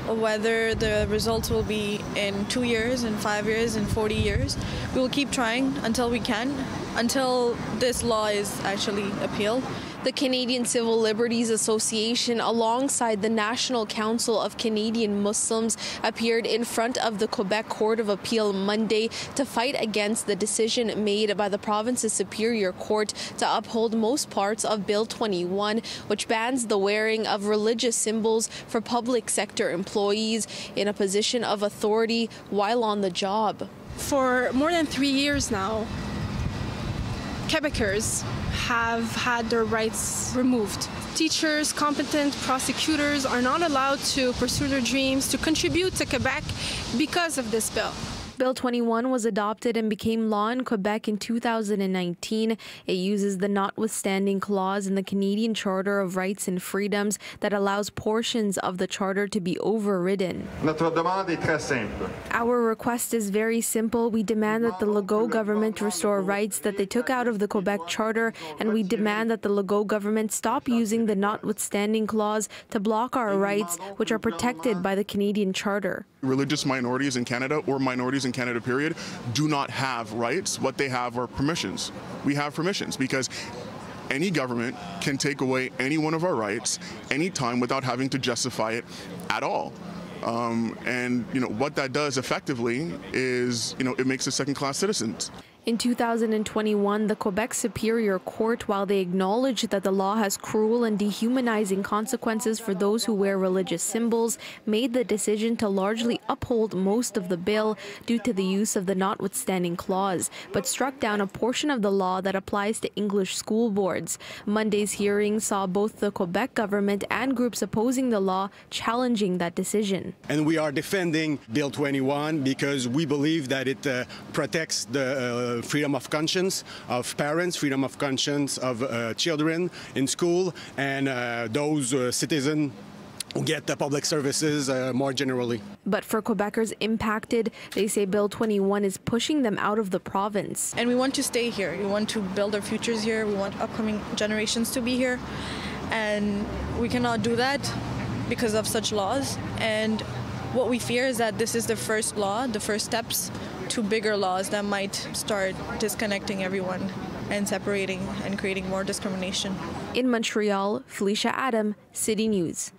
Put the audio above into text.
whether the results will be in 2 years, in 5 years, in 40 years. We will keep trying until we can, until this law is actually appealed. The Canadian Civil Liberties Association, alongside the National Council of Canadian Muslims, appeared in front of the Quebec Court of Appeal Monday to fight against the decision made by the province's Superior Court to uphold most parts of Bill 21, which bans the wearing of religious symbols for public sector employees in a position of authority while on the job. For more than 3 years now, Quebecers have had their rights removed. Teachers, competent prosecutors are not allowed to pursue their dreams, to contribute to Quebec because of this bill. Bill 21 was adopted and became law in Quebec in 2019. It uses the notwithstanding clause in the Canadian Charter of Rights and Freedoms that allows portions of the charter to be overridden. Notre demande est très simple. Our request is very simple. We demand that the Legault government restore rights that they took out of the Quebec Charter, and we demand that the Legault government stop using the notwithstanding clause to block our rights, which are protected by the Canadian Charter. Religious minorities in Canada, or minorities in Canada period, do not have rights. What they have are permissions. We have permissions because any government can take away any one of our rights anytime without having to justify it at all. And what that does effectively is it makes us second-class citizens. In 2021, the Quebec Superior Court, while they acknowledged that the law has cruel and dehumanizing consequences for those who wear religious symbols, made the decision to largely uphold most of the bill due to the use of the notwithstanding clause, but struck down a portion of the law that applies to English school boards. Monday's hearing saw both the Quebec government and groups opposing the law challenging that decision. And we are defending Bill 21 because we believe that it protects the freedom of conscience of parents, freedom of conscience of children in school, and those citizens who get the public services more generally. But for Quebecers impacted, they say Bill 21 is pushing them out of the province. And we want to stay here. We want to build our futures here. We want upcoming generations to be here. And we cannot do that because of such laws. And what we fear is that this is the first law, the first steps to bigger laws that might start disconnecting everyone and separating and creating more discrimination. In Montreal, Felisha Adam, City News.